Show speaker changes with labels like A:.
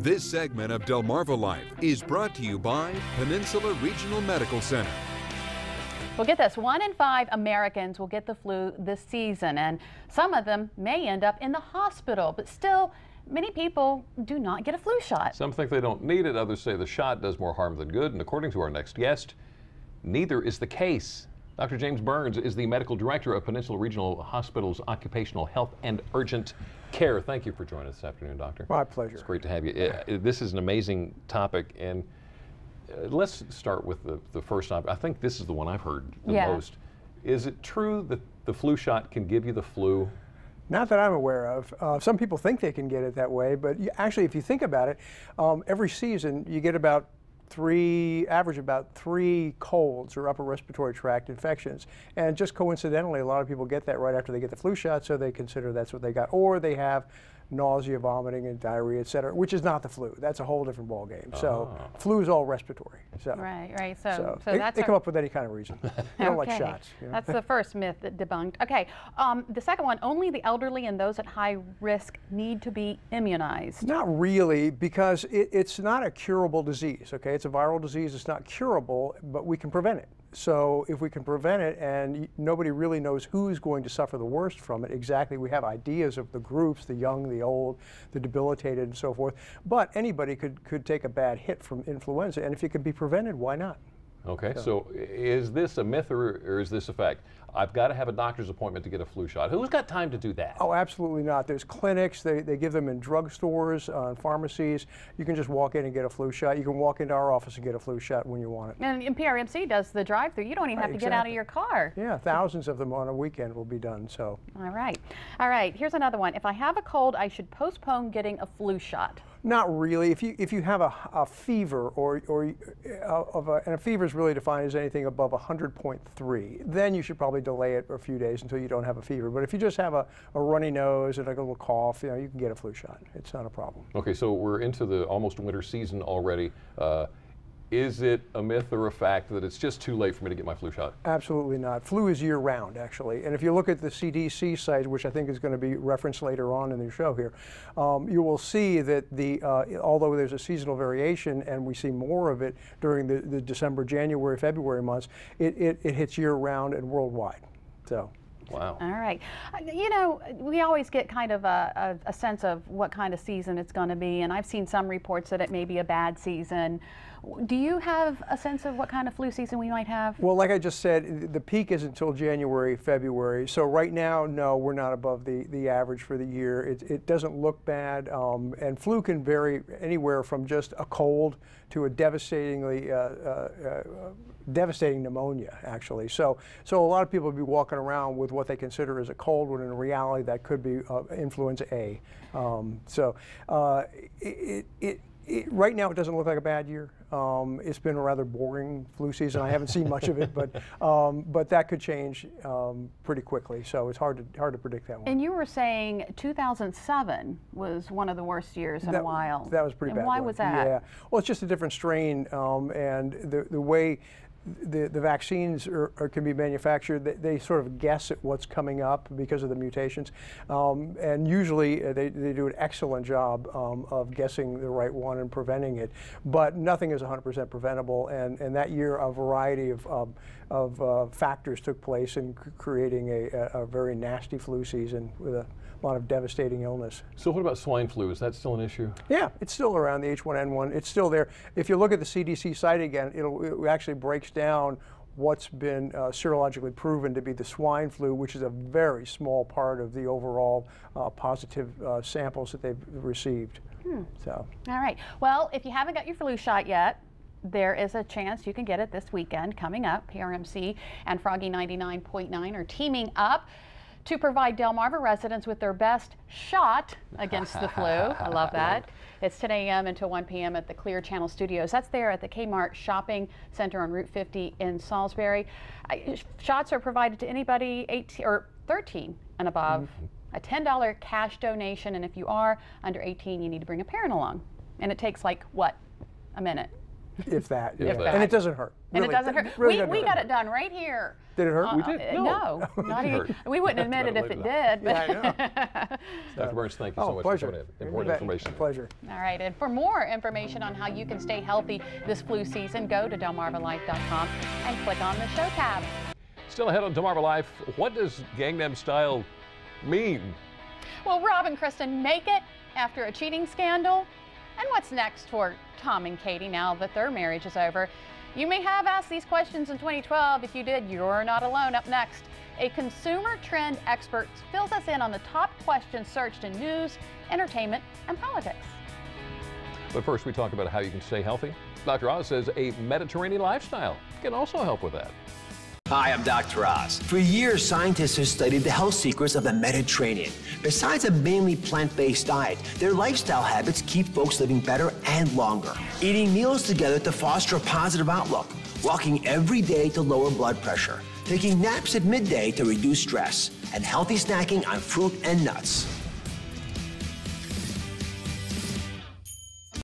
A: This segment of Delmarva Life is brought to you by Peninsula Regional Medical Center.
B: Well, get this, 1 in 5 Americans will get the flu this season, and some of them may end up in the hospital, but still, many people do not get a flu shot.
C: Some think they don't need it, others say the shot does more harm than good, and according to our next guest, neither is the case. Dr. James Burns is the medical director of Peninsula Regional Hospital's Occupational Health and Urgent Care. Thank you for joining us this afternoon, Doctor.
D: My pleasure.
C: It's great to have you. This is an amazing topic, and let's start with the first topic. I think this is the one I've heard the most. Is it true that the flu shot can give you the flu?
D: Not that I'm aware of. Some people think they can get it that way, but actually, if you think about it, every season you get average about three colds or upper respiratory tract infections. And just coincidentally, a lot of people get that right after they get the flu shot, so they consider that's what they got. Or they have nausea, vomiting, and diarrhea, et cetera, which is not the flu. That's a whole different ballgame. So flu is all respiratory. So,
B: right.
D: So
B: that's
D: they come up with any kind of reason. They don't like shots. You know?
B: That's the first myth that debunked. Okay, the second one, only the elderly and those at high risk need to be immunized.
D: Not really, because it's not a curable disease, okay? It's a viral disease, it's not curable, but we can prevent it. So if we can prevent it, and nobody really knows who's going to suffer the worst from it exactly, we have ideas of the groups, the young, the old, the debilitated, and so forth, but anybody could take a bad hit from influenza, and if it can be prevented, why not?
C: Okay, so is this a myth or is this a fact? I've got to have a doctor's appointment to get a flu shot. Who's got time to do that?
D: Oh, absolutely not. There's clinics, they give them in drugstores, pharmacies. You can just walk in and get a flu shot. You can walk into our office and get a flu shot when you want it.
B: And PRMC does the drive-through. You don't even have to get out of your car.
D: Yeah, thousands of them on a weekend will be done. So.
B: All right. Here's another one. If I have a cold, I should postpone getting a flu shot.
D: Not really. If you have a fever and a fever is really defined as anything above 100.3, then you should probably delay it for a few days until you don't have a fever. But if you just have a runny nose and a little cough, you can get a flu shot. It's not a problem.
C: Okay, so we're into the almost winter season already. Is it a myth or a fact that it's just too late for me to get my flu shot?
D: Absolutely not. Flu is year-round, actually. And if you look at the CDC site, which I think is going to be referenced later on in the show here, you will see that although there's a seasonal variation and we see more of it during the December, January, February months, it hits year-round and worldwide. So.
C: Wow.
B: All right. We always get kind of a sense of what kind of season it's going to be, and I've seen some reports that it may be a bad season. Do you have a sense of what kind of flu season we might have?
D: Well, like I just said, the peak is until January, February. So right now, no, we're not above the average for the year. It doesn't look bad, and flu can vary anywhere from just a cold to a devastating pneumonia, actually. So a lot of people will be walking around with what they consider as a cold, when in reality that could be influenza A. Right now it doesn't look like a bad year. It's been a rather boring flu season. I haven't seen much of it, but that could change pretty quickly. So it's hard to predict that one.
B: And you were saying 2007 was one of the worst years in a while.
D: That was pretty bad.
B: And why was that?
D: Yeah. Well, it's just a different strain, and the way the vaccines can be manufactured, they sort of guess at what's coming up because of the mutations, and usually they do an excellent job of guessing the right one and preventing it, but nothing is 100% preventable, and that year a variety of factors took place in creating a very nasty flu season with a lot of devastating illness.
C: So what about swine flu? Is that still an issue?
D: Yeah, it's still around, the H1N1. It's still there. If you look at the CDC site again, it actually breaks down what's been serologically proven to be the swine flu, which is a very small part of the overall positive samples that they've received. So. All
B: right. Well, if you haven't got your flu shot yet, there is a chance you can get it this weekend coming up. PRMC and Froggy 99.9 are teaming up to provide Delmarva residents with their best shot against the flu. I love that. It's 10 a.m. until 1 p.m. at the Clear Channel Studios. That's there at the Kmart Shopping Center on Route 50 in Salisbury. Shots are provided to anybody 18 or 13 and above. A $10 cash donation, and if you are under 18, you need to bring a parent along. And it takes like, what, a minute?
D: if that.
C: If that.
D: And it doesn't hurt.
B: And
D: Really,
B: it doesn't hurt.
D: really
B: We
D: doesn't
B: got
D: hurt.
B: it done right here.
D: Did it hurt?
C: We did.
B: No, not
C: didn't hurt.
B: we wouldn't admit it if it did.
D: Yeah, I know.
C: Dr. Burns, thank you so much
D: pleasure.
C: for coming in. Important information.
D: Pleasure.
B: All right, and for more information on how you can stay healthy this flu season, go to delmarvalife.com and click on the show tab.
C: Still ahead on Delmarva Life, what does Gangnam Style mean?
B: Will Rob and Kristen make it after a cheating scandal? And what's next for Tom and Katie now that their marriage is over? You may have asked these questions in 2012. If you did, you're not alone. Up next, a consumer trend expert fills us in on the top questions searched in news, entertainment, and politics.
C: But first, we talk about how you can stay healthy. Dr. Oz says a Mediterranean lifestyle can also help with that.
E: Hi, I'm Dr. Oz. For years, scientists have studied the health secrets of the Mediterranean. Besides a mainly plant-based diet, their lifestyle habits keep folks living better and longer. Eating meals together to foster a positive outlook, walking every day to lower blood pressure, taking naps at midday to reduce stress, and healthy snacking on fruit and nuts.